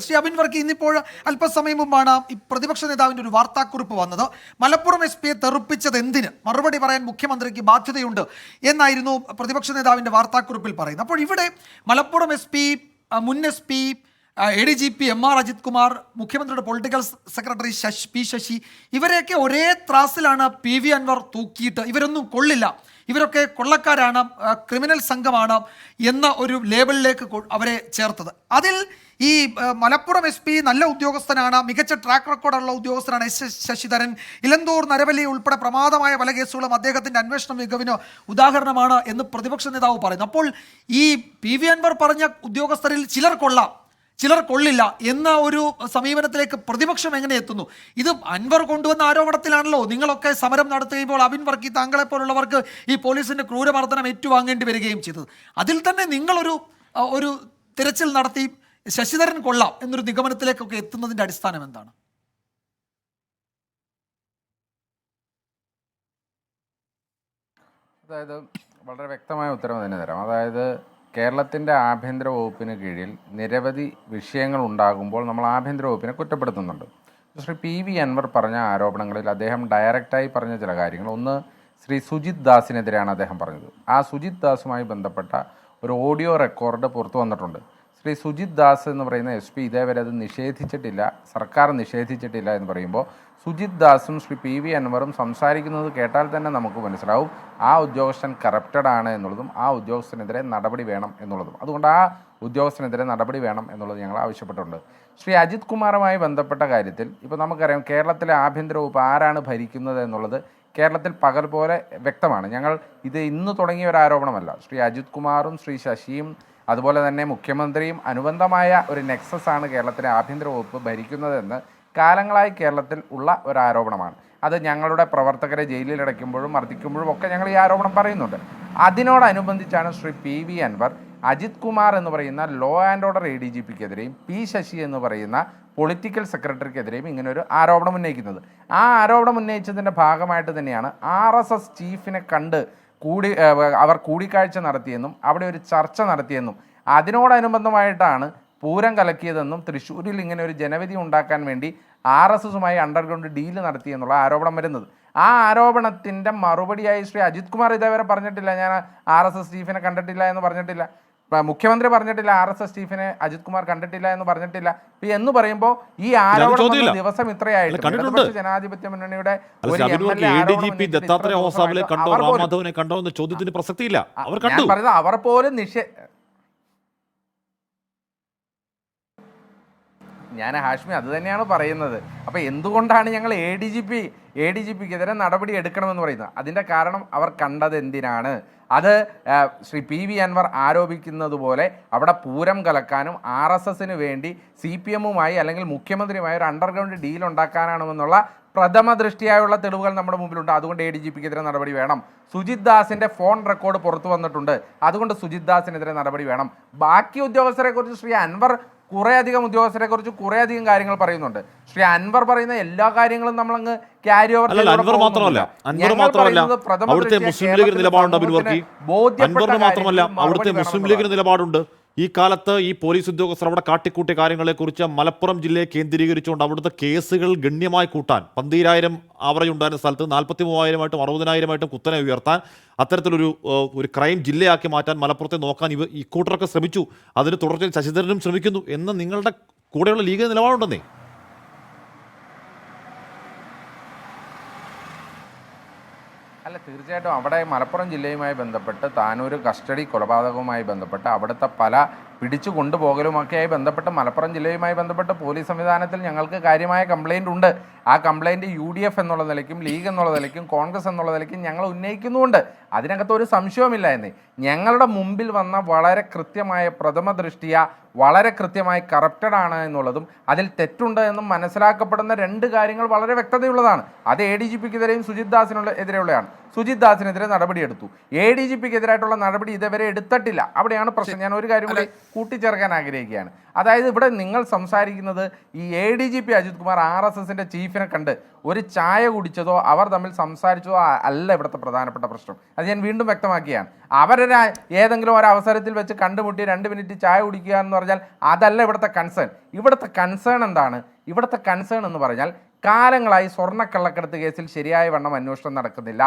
ശ്രീ അബിൻ വർക്കി, ഇന്നിപ്പോൾ അല്പസമയം മുമ്പാണ് ഈ പ്രതിപക്ഷ നേതാവിൻ്റെ ഒരു വാർത്താക്കുറിപ്പ് വന്നത്. മലപ്പുറം എസ് പിയെ തെറുപ്പിച്ചത് എന്തിന്, മറുപടി പറയാൻ മുഖ്യമന്ത്രിക്ക് ബാധ്യതയുണ്ട് എന്നായിരുന്നു പ്രതിപക്ഷ നേതാവിൻ്റെ വാർത്താക്കുറിപ്പിൽ പറയുന്നത്. അപ്പോൾ ഇവിടെ മലപ്പുറം എസ് പി, മുൻ S P, ADGP MR Ajith Kumar, മുഖ്യമന്ത്രിയുടെ പൊളിറ്റിക്കൽ സെക്രട്ടറി പി ശശി, ഇവരെയൊക്കെ ഒരേ ത്രാസിലാണ് PV അൻവർ തൂക്കിയിട്ട് ഇവരൊന്നും കൊള്ളില്ല, ഇവരൊക്കെ കൊള്ളക്കാരാണ്, ക്രിമിനൽ സംഘമാണ് എന്ന ഒരു ലേബലിലേക്ക് അവരെ ചേർത്തത്. അതിൽ ഈ മലപ്പുറം SP നല്ല ഉദ്യോഗസ്ഥനാണ്, മികച്ച ട്രാക്ക് റെക്കോർഡുള്ള ഉദ്യോഗസ്ഥനാണ് ശശിധരൻ. ഇലന്തൂർ, നരവലി ഉൾപ്പെടെ പ്രമാദമായ പല കേസുകളും അദ്ദേഹത്തിൻ്റെ അന്വേഷണ മികവിന് ഉദാഹരണമാണ് എന്ന് പ്രതിപക്ഷ നേതാവ് പറയുന്നു. അപ്പോൾ ഈ PV അൻവർ പറഞ്ഞ ഉദ്യോഗസ്ഥരിൽ ചിലർ കൊള്ളാം, ചിലർ കൊള്ളില്ല എന്ന ഒരു സമീപനത്തിലേക്ക് പ്രതിപക്ഷം എങ്ങനെ എത്തുന്നു? ഇത് അൻവർ കൊണ്ടുവന്ന ആരോപണത്തിലാണല്ലോ നിങ്ങളൊക്കെ സമരം നടത്തുകയും അബിൻ വർക്കി താങ്കളെപ്പോലുള്ളവർക്ക് ഈ പോലീസിൻ്റെ ക്രൂരമർദ്ദനം ഏറ്റുവാങ്ങേണ്ടി വരികയും ചെയ്തത്. അതിൽ തന്നെ നിങ്ങളൊരു തിരച്ചിൽ നടത്തി ശശിധരൻ കൊള്ളാം എന്നൊരു നിഗമനത്തിലേക്കൊക്കെ എത്തുന്നതിൻ്റെ അടിസ്ഥാനം എന്താണ്? അതായത് വളരെ വ്യക്തമായ ഉത്തരവ് തന്നെ തരാം. അതായത് കേരളത്തിൻ്റെ ആഭ്യന്തര വകുപ്പിന് കീഴിൽ നിരവധി വിഷയങ്ങൾ ഉണ്ടാകുമ്പോൾ നമ്മൾ ആഭ്യന്തര വകുപ്പിനെ കുറ്റപ്പെടുത്തുന്നുണ്ട്. ശ്രീ PV അൻവർ പറഞ്ഞ ആരോപണങ്ങളിൽ അദ്ദേഹം ഡയറക്റ്റായി പറഞ്ഞ ചില കാര്യങ്ങൾ, ഒന്ന് ശ്രീ സുജിത് ദാസിനെതിരെയാണ് അദ്ദേഹം പറഞ്ഞത്. ആ സുജിത് ദാസുമായി ബന്ധപ്പെട്ട ഒരു ഓഡിയോ റെക്കോർഡ് പുറത്തു വന്നിട്ടുണ്ട്. ശ്രീ സുജിത് ദാസ് എന്ന് പറയുന്ന SP ഇതേവരെ അത് നിഷേധിച്ചിട്ടില്ല, സർക്കാർ നിഷേധിച്ചിട്ടില്ല എന്ന് പറയുമ്പോൾ സുജിത് ദാസും ശ്രീ PV അൻവറും സംസാരിക്കുന്നത് കേട്ടാൽ തന്നെ നമുക്ക് മനസ്സിലാവും ആ ഉദ്യോഗസ്ഥൻ കറപ്റ്റഡ് ആണ് എന്നുള്ളതും ആ ഉദ്യോഗസ്ഥനെതിരെ നടപടി വേണം എന്നുള്ളതും. അതുകൊണ്ട് ആ ഉദ്യോഗസ്ഥനെതിരെ നടപടി വേണം എന്നുള്ളത് ഞങ്ങൾ ആവശ്യപ്പെട്ടിട്ടുണ്ട്. ശ്രീ അജിത് കുമാറുമായി ബന്ധപ്പെട്ട കാര്യത്തിൽ ഇപ്പോൾ നമുക്കറിയാം കേരളത്തിലെ ആഭ്യന്തര വകുപ്പ് ആരാണ് ഭരിക്കുന്നത് എന്നുള്ളത് കേരളത്തിൽ പകൽ പോലെ വ്യക്തമാണ്. ഞങ്ങൾ ഇത് ഇന്ന് തുടങ്ങിയ ഒരു ആരോപണമല്ല. ശ്രീ അജിത് കുമാറും ശ്രീ ശശിയും അതുപോലെ തന്നെ മുഖ്യമന്ത്രിയും അനുബന്ധമായ ഒരു നെക്സസ് ആണ് കേരളത്തിലെ ആഭ്യന്തര വകുപ്പ് ഭരിക്കുന്നതെന്ന് കാലങ്ങളായി കേരളത്തിൽ ഉള്ള ഒരു ആരോപണമാണ്. അത് ഞങ്ങളുടെ പ്രവർത്തകരെ ജയിലിലടയ്ക്കുമ്പോഴും മർദ്ദിക്കുമ്പോഴും ഒക്കെ ഞങ്ങൾ ഈ ആരോപണം പറയുന്നുണ്ട്. അതിനോടനുബന്ധിച്ചാണ് ശ്രീ PV അൻവർ അജിത് കുമാർ എന്ന് പറയുന്ന ലോ ആൻഡ് ഓർഡർ ADGPക്കെതിരെയും പി ശശി എന്ന് പറയുന്ന പൊളിറ്റിക്കൽ സെക്രട്ടറിക്കെതിരെയും ഇങ്ങനെ ഒരു ആരോപണം ഉന്നയിക്കുന്നത്. ആ ആരോപണം ഉന്നയിച്ചതിൻ്റെ ഭാഗമായിട്ട് തന്നെയാണ് RSS ചീഫിനെ കണ്ട് അവർ കൂടിക്കാഴ്ച നടത്തിയെന്നും അവിടെ ഒരു ചർച്ച നടത്തിയെന്നും അതിനോടനുബന്ധമായിട്ടാണ് പൂരം കലക്കിയതെന്നും തൃശ്ശൂരിൽ ഇങ്ങനെ ഒരു ജനവിധി ഉണ്ടാക്കാൻ വേണ്ടി RSSുമായി അണ്ടർഗ്രൗണ്ട് ഡീല് നടത്തിയെന്നുള്ള ആരോപണം വരുന്നത്. ആ ആരോപണത്തിൻ്റെ മറുപടിയായി ശ്രീ അജിത് കുമാർ ഇതേവരെ പറഞ്ഞിട്ടില്ല, ഞാൻ RSS ചീഫിനെ കണ്ടിട്ടില്ല എന്ന് പറഞ്ഞിട്ടില്ല. മുഖ്യമന്ത്രി പറഞ്ഞിട്ടില്ല RSS ചീഫിനെ അജിത് കുമാർ കണ്ടിട്ടില്ല എന്ന് പറഞ്ഞിട്ടില്ല. എന്ന് പറയുമ്പോൾ ഈ ആരോപണം ദിവസം ഇത്രയായിട്ട് ജനാധിപത്യ മുന്നണിയുടെ അവർ പോലും ഞാൻ ഹാഷ്മി അത് തന്നെയാണ് പറയുന്നത്. അപ്പോൾ എന്തുകൊണ്ടാണ് ഞങ്ങൾ ADGPക്കെതിരെ നടപടി എടുക്കണമെന്ന് പറയുന്നത്? അതിൻ്റെ കാരണം അവർ കണ്ടത് എന്തിനാണ്? അത് ശ്രീ PV അൻവർ ആരോപിക്കുന്നത് പോലെ അവിടെ പൂരം കലക്കാനും RSSന് വേണ്ടി CPMുമായി അല്ലെങ്കിൽ മുഖ്യമന്ത്രിയുമായി ഒരു അണ്ടർഗ്രൗണ്ട് ഡീൽ ഉണ്ടാക്കാനാണെന്നുള്ള പ്രഥമ ദൃഷ്ടിയായുള്ള തെളിവുകൾ നമ്മുടെ മുമ്പിലുണ്ട്. അതുകൊണ്ട് ADGPക്കെതിരെ നടപടി വേണം. സുജിത് ദാസിൻ്റെ ഫോൺ റെക്കോർഡ് പുറത്തു വന്നിട്ടുണ്ട്, അതുകൊണ്ട് സുജിത് ദാസിനെതിരെ നടപടി വേണം. ബാക്കി ഉദ്യോഗസ്ഥരെ കുറിച്ച് ശ്രീ അൻവർ കുറേയധികം ഉദ്യോഗസ്ഥരെക്കുറിച്ച് കുറേയധികം കാര്യങ്ങൾ പറയുന്നുണ്ട്. ശ്രീ അൻവർ പറയുന്ന എല്ലാ കാര്യങ്ങളും നമ്മളങ്ങ് ക്യാരി ഓവർ നിലപാടുണ്ട്. ഈ കാലത്ത് ഈ പോലീസ് ഉദ്യോഗസ്ഥർ അവിടെ കാട്ടിക്കൂട്ടിയ കാര്യങ്ങളെക്കുറിച്ച് മലപ്പുറം ജില്ലയെ കേന്ദ്രീകരിച്ചുകൊണ്ട് അവിടുത്തെ കേസുകൾ ഗണ്യമായി കൂട്ടാൻ 12,000 ആവറേജ് ഉണ്ടായിരുന്ന സ്ഥലത്ത് 43,000-ആയിട്ടും 60,000-ആയിട്ടും കുത്തനെ ഉയർത്താൻ ഒരു ക്രൈം ജില്ലയാക്കി മാറ്റാൻ മലപ്പുറത്തെ നോക്കാൻ ഇക്കൂട്ടരൊക്കെ ശ്രമിച്ചു. അതിന് തുടർച്ചയിൽ ശശിധരനും ശ്രമിക്കുന്നു എന്ന് നിങ്ങളുടെ കൂടെയുള്ള ലീഗ് നിലപാടുണ്ടെന്നേ. അല്ല, തീർച്ചയായിട്ടും അവിടെ മലപ്പുറം ജില്ലയുമായി ബന്ധപ്പെട്ട് താനൂർ കസ്റ്റഡി കൊലപാതകവുമായി ബന്ധപ്പെട്ട് അവിടുത്തെ പല പിടിച്ചു കൊണ്ടുപോകലുമൊക്കെയായി ബന്ധപ്പെട്ട് മലപ്പുറം ജില്ലയുമായി ബന്ധപ്പെട്ട് പോലീസ് സംവിധാനത്തിൽ ഞങ്ങൾക്ക് കാര്യമായ കംപ്ലയിൻ്റ് ഉണ്ട്. ആ കംപ്ലയിൻറ്റ് UDF എന്നുള്ള നിലയ്ക്കും ലീഗ് എന്നുള്ള നിലയ്ക്കും കോൺഗ്രസ് എന്നുള്ള നിലയ്ക്കും ഞങ്ങൾ ഉന്നയിക്കുന്നുമുണ്ട്. അതിനകത്ത് ഒരു സംശയവുമില്ല എന്ന്. ഞങ്ങളുടെ മുമ്പിൽ വന്ന വളരെ കൃത്യമായ പ്രഥമ ദൃഷ്ടിയ വളരെ കൃത്യമായി കറപ്റ്റഡ് ആണ് എന്നുള്ളതും അതിൽ തെറ്റുണ്ട് എന്നും മനസ്സിലാക്കപ്പെടുന്ന രണ്ട് കാര്യങ്ങൾ വളരെ വ്യക്തതയുള്ളതാണ്. അത് ADGPക്കെതിരെയും സുജിത് ദാസിനെതിരെയുള്ളതാണ്. സുജിത് ദാസിനെതിരെ നടപടിയെടുത്തു, ADGPക്കെതിരായിട്ടുള്ള നടപടി ഇതുവരെ എടുത്തിട്ടില്ല. അവിടെയാണ് പ്രശ്നം. ഞാൻ ഒരു കാര്യം കൂടി കൂട്ടിച്ചേർക്കാൻ ആഗ്രഹിക്കുകയാണ്. അതായത് ഇവിടെ നിങ്ങൾ സംസാരിക്കുന്നത് ഈ ADGP അജിത് കുമാർ RSSന്റെ ചീഫിനെ കണ്ട് ഒരു ചായ കുടിച്ചതോ അവർ തമ്മിൽ സംസാരിച്ചതോ അല്ല ഇവിടുത്തെ പ്രധാനപ്പെട്ട പ്രശ്നം. അത് ഞാൻ വീണ്ടും വ്യക്തമാക്കിയാണ്. അവരൊരു ഏതെങ്കിലും ഒരു അവസരത്തിൽ വെച്ച് കണ്ടുമുട്ടി 2 മിനിറ്റ് ചായ കുടിക്കുക എന്ന് പറഞ്ഞാൽ അതല്ല ഇവിടുത്തെ കൺസേൺ. ഇവിടുത്തെ കൺസേൺ എന്താണ്? ഇവിടുത്തെ കൺസേൺ എന്ന് പറഞ്ഞാൽ കാലങ്ങളായി സ്വർണ്ണക്കള്ളക്കടത്ത് കേസിൽ ശരിയായ വണ്ണം അന്വേഷണം നടക്കുന്നില്ല.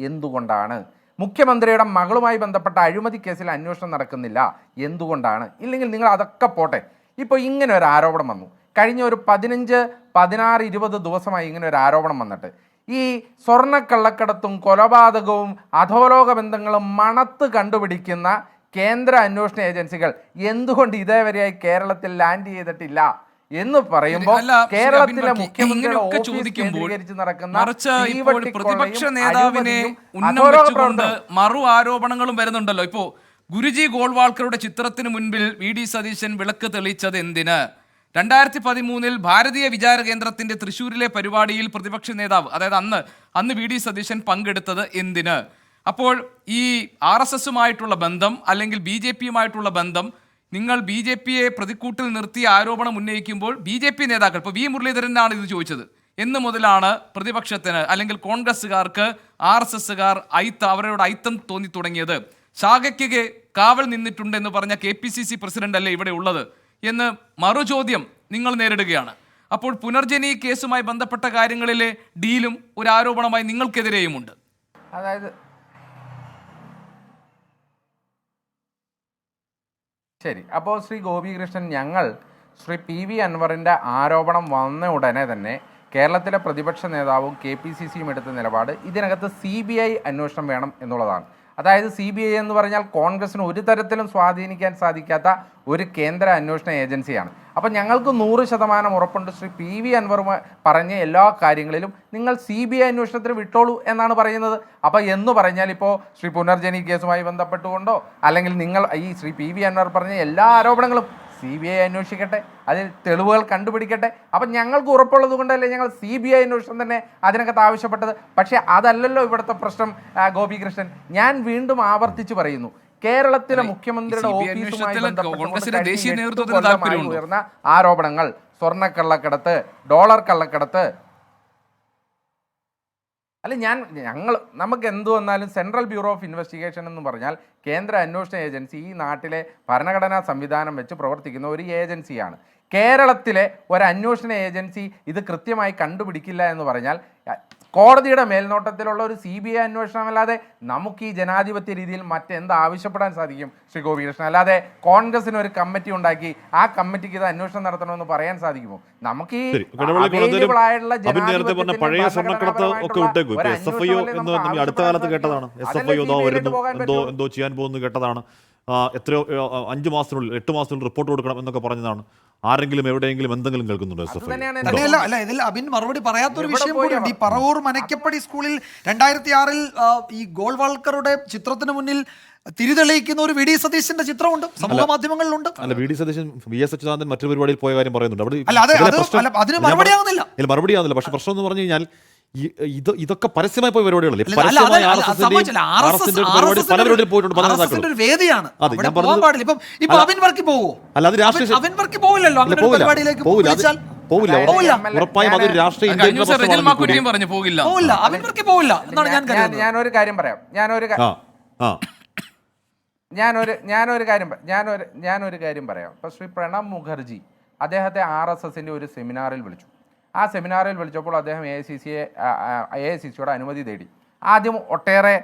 എന്തുകൊണ്ടാണ്? മുഖ്യമന്ത്രിയുടെ മകളുമായി ബന്ധപ്പെട്ട അഴിമതി കേസിൽ അന്വേഷണം നടക്കുന്നില്ല. എന്തുകൊണ്ടാണ്? ഇല്ലെങ്കിൽ നിങ്ങൾ അതൊക്കെ പോട്ടെ, ഇപ്പോൾ ഇങ്ങനെ ഒരു ആരോപണം വന്നു. കഴിഞ്ഞ ഒരു 15, 16, 20 ദിവസമായി ഇങ്ങനെ ഒരു ആരോപണം വന്നിട്ട് ഈ സ്വർണ്ണക്കള്ളക്കടത്തും കൊലപാതകവും അധോലോക ബന്ധങ്ങളും മണത്ത് കണ്ടുപിടിക്കുന്ന കേന്ദ്ര അന്വേഷണ ഏജൻസികൾ എന്തുകൊണ്ട് ഇതേവരെയായി കേരളത്തിൽ ലാൻഡ് ചെയ്തിട്ടില്ല എന്ന് പറയുമ്പോൾ കേരളത്തിലെ മുഖ്യമന്ത്രിയുടെ കേന്ദ്രീകരിച്ച് നടക്കുന്ന പ്രതിപക്ഷ നേതാവിനെ ഉന്നമിച്ചുകൊണ്ട് മറു ആരോപണങ്ങളും വരുന്നുണ്ടല്ലോ. ഇപ്പോ ഗുരുജി ഗോൾവാൾക്കറുടെ ചിത്രത്തിന് മുൻപിൽ വി ഡി സതീശൻ വിളക്ക് തെളിയിച്ചത് എന്തിന്? 2013 ഭാരതീയ വിചാര കേന്ദ്രത്തിന്റെ തൃശ്ശൂരിലെ പരിപാടിയിൽ പ്രതിപക്ഷ നേതാവ്, അതായത് അന്ന് വി ഡി സതീശൻ പങ്കെടുത്തത് എന്തിന്? അപ്പോൾ ഈ RSSുമായിട്ടുള്ള ബന്ധം അല്ലെങ്കിൽ BJPയുമായിട്ടുള്ള ബന്ധം, നിങ്ങൾ BJPയെ പ്രതിക്കൂട്ടിൽ നിർത്തി ആരോപണം ഉന്നയിക്കുമ്പോൾ BJP നേതാക്കൾ, ഇപ്പോൾ വി മുരളീധരനാണ് ഇത് ചോദിച്ചത്, എന്ന് മുതലാണ് പ്രതിപക്ഷത്തിന് അല്ലെങ്കിൽ കോൺഗ്രസ്സുകാർക്ക് RSSുകാർ അവരോട് ഐത്തം തോന്നി തുടങ്ങിയത്? ശാഖയ്ക്ക് കാവൽ നിന്നിട്ടുണ്ട് എന്ന് പറഞ്ഞ KPCC പ്രസിഡന്റ് അല്ലേ ഇവിടെ ഉള്ളത് എന്ന് മറുചോദ്യം നിങ്ങൾ നേരിടുകയാണ്. അപ്പോൾ പുനർജനി കേസുമായി ബന്ധപ്പെട്ട കാര്യങ്ങളിലെ ഡീലും ഒരു ആരോപണമായി നിങ്ങൾക്കെതിരെയുമുണ്ട്. അതായത് ശരി, അപ്പോൾ ശ്രീ ഗോപികൃഷ്ണൻ, ഞങ്ങൾ ശ്രീ PV അൻവറിൻ്റെ ആരോപണം വന്ന ഉടനെ തന്നെ കേരളത്തിലെ പ്രതിപക്ഷ നേതാവും KPCCയും എടുത്ത നിലപാട് ഇതിനകത്ത് CBI അന്വേഷണം വേണം എന്നുള്ളതാണ്. അതായത് CBI എന്ന് പറഞ്ഞാൽ കോൺഗ്രസിന് ഒരു തരത്തിലും സ്വാധീനിക്കാൻ സാധിക്കാത്ത ഒരു കേന്ദ്ര അന്വേഷണ ഏജൻസിയാണ്. അപ്പം ഞങ്ങൾക്ക് 100% ഉറപ്പുണ്ട് ശ്രീ PV അൻവർ പറഞ്ഞ എല്ലാ കാര്യങ്ങളിലും നിങ്ങൾ CBI അന്വേഷണത്തിന് വിട്ടോളൂ എന്നാണ് പറയുന്നത്. അപ്പോൾ എന്ന് പറഞ്ഞാൽ ഇപ്പോൾ ശ്രീ പുനർജനി കേസുമായി ബന്ധപ്പെട്ടുകൊണ്ടോ അല്ലെങ്കിൽ നിങ്ങൾ ഈ ശ്രീ PV അൻവർ പറഞ്ഞ എല്ലാ ആരോപണങ്ങളും CBI അന്വേഷിക്കട്ടെ, അതിൽ തെളിവുകൾ കണ്ടുപിടിക്കട്ടെ. അപ്പം ഞങ്ങൾക്ക് ഉറപ്പുള്ളത് കൊണ്ടല്ലേ ഞങ്ങൾ CBI അന്വേഷണം തന്നെ അതിനകത്ത് ആവശ്യപ്പെട്ടത്. പക്ഷേ അതല്ലല്ലോ ഇവിടുത്തെ പ്രശ്നം ഗോപികൃഷ്ണൻ. ഞാൻ വീണ്ടും ആവർത്തിച്ച് പറയുന്നു, കേരളത്തിലെ മുഖ്യമന്ത്രിയുടെ ഓഫീസുമായി ഉയർന്ന ആരോപണങ്ങൾ, സ്വർണ്ണക്കള്ളക്കടത്ത്, ഡോളർ കള്ളക്കടത്ത്, അല്ല നമുക്ക് എന്തു വന്നാലും സെൻട്രൽ ബ്യൂറോ ഓഫ് ഇൻവെസ്റ്റിഗേഷൻ എന്ന് പറഞ്ഞാൽ കേന്ദ്ര അന്വേഷണ ഏജൻസി ഈ നാട്ടിലെ ഭരണഘടനാ സംവിധാനം വെച്ച് പ്രവർത്തിക്കുന്ന ഒരു ഏജൻസിയാണ്. കേരളത്തിലെ ഒരു അന്വേഷണ ഏജൻസി ഇത് കൃത്യമായി കണ്ടുപിടിക്കില്ല എന്ന് പറഞ്ഞാൽ കോടതിയുടെ മേൽനോട്ടത്തിലുള്ള ഒരു CBI അന്വേഷണം അല്ലാതെ നമുക്ക് ഈ ജനാധിപത്യ രീതിയിൽ മറ്റെന്ത് ആവശ്യപ്പെടാൻ സാധിക്കും ശ്രീ ഗോപികൃഷ്ണൻ? അല്ലാതെ കോൺഗ്രസിന് ഒരു കമ്മിറ്റി ഉണ്ടാക്കി ആ കമ്മിറ്റിക്ക് ഇത് അന്വേഷണം നടത്തണമെന്ന് പറയാൻ സാധിക്കുമോ? നമുക്ക് ഈ പഴയ സ്വർണ്ണക്കടത്ത് ഒക്കെ വിട്ടേക്കും. SFIO എന്ന് നമ്മൾ അടുത്ത കാലത്ത് കേട്ടതാണ്. SFIO എന്തോ ചെയ്യാൻ പോകുന്നു കേട്ടതാണ്. എത്രയോ 5 മാസത്തിനുള്ളിൽ 8 മാസത്തിനുള്ളിൽ റിപ്പോർട്ട് കൊടുക്കണം എന്നൊക്കെ പറഞ്ഞതാണ്. ആരെങ്കിലും എവിടെയെങ്കിലും എന്തെങ്കിലും കേൾക്കുന്നുണ്ടോ? തന്നെയല്ല, അല്ല, ഇതിൽ അബിൻ മറുപടി പറയാത്തൊരു വിഷയം കൂടിയുണ്ട്. ഈ പറവൂർ മനക്കപ്പടി സ്കൂളിൽ 2006 ഈ ഗോൾവാൾക്കറുടെ ചിത്രത്തിന് മുന്നിൽ തിരിതെളിയിക്കുന്ന ഒരു വി ഡി സതീശന്റെ ചിത്രമുണ്ട്, സമൂഹ മാധ്യമങ്ങളിലുണ്ട്. അല്ല, V D Satheesan VS Achuthanandan മറ്റൊരു പരിപാടിയിൽ പോയ കാര്യം പറയുന്നുണ്ട്. അതിന് മറുപടിയാകുന്നില്ല. മറുപടിയാകുന്നില്ല. പക്ഷെ പ്രശ്നം എന്ന് പറഞ്ഞു കഴിഞ്ഞാൽ ഇതൊക്കെ പരസ്യമായി പോയ പരിപാടികളല്ലേ? വേദിയാണ്. ഞാനൊരു കാര്യം പറയാം. ഇപ്പൊ ശ്രീ പ്രണബ് മുഖർജി അദ്ദേഹത്തെ RSSന്റെ ഒരു സെമിനാറിൽ വിളിച്ചു. ആ സെമിനാറിൽ വിളിച്ചപ്പോൾ അദ്ദേഹം AICCയോട് അനുമതി തേടി. ആദ്യം ഒട്ടേറെ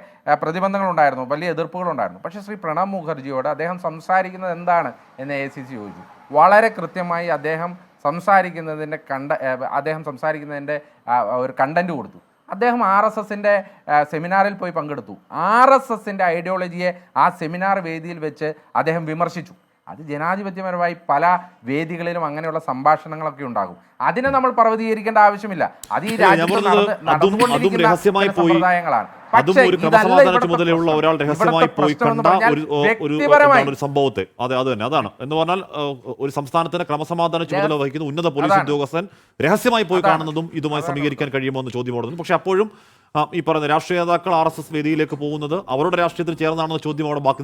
പ്രതിബന്ധങ്ങളുണ്ടായിരുന്നു, വലിയ എതിർപ്പുകളുണ്ടായിരുന്നു. പക്ഷേ ശ്രീ പ്രണബ് മുഖർജിയോട് അദ്ദേഹം സംസാരിക്കുന്നത് എന്താണ് എന്ന് AICC ചോദിച്ചു. വളരെ കൃത്യമായി അദ്ദേഹം സംസാരിക്കുന്നതിൻ്റെ ഒരു കണ്ടന്റ് കൊടുത്തു. അദ്ദേഹം RSSന്റെ സെമിനാറിൽ പോയി പങ്കെടുത്തു. RSSന്റെ ഐഡിയോളജിയെ ആ സെമിനാർ വേദിയിൽ വെച്ച് അദ്ദേഹം വിമർശിച്ചു. അത് ജനാധിപത്യപരമായി പല വേദികളിലും അങ്ങനെയുള്ള സംഭാഷണങ്ങളൊക്കെ ഉണ്ടാകും. അതിനെ നമ്മൾ പർവ്വതീകരിക്കേണ്ട ആവശ്യമില്ല. അത് ഈ രഹസ്യങ്ങളാണ്. ചുമതലയുള്ള ഒരാൾ രഹസ്യമായി പോയി കണ്ട ഒരു സംഭവത്തെ അത് തന്നെ അതാണ് എന്ന് പറഞ്ഞാൽ ഒരു സംസ്ഥാനത്തിന് ക്രമസമാധാന ചുമതല വഹിക്കുന്ന ഉന്നത പോലീസ് ഉദ്യോഗസ്ഥൻ രഹസ്യമായി പോയി കാണുന്നതും ഇതുമായി സമീകരിക്കാൻ കഴിയുമോ എന്ന് ചോദ്യമോടുന്നു. പക്ഷെ അപ്പോഴും ഈ പറയുന്ന രാഷ്ട്രീയ നേതാക്കൾ RSS വേദിയിലേക്ക് പോകുന്നത് അവരുടെ രാഷ്ട്രീയത്തിൽ ചേർന്നാണെന്ന ചോദ്യം അവിടെ ബാക്കി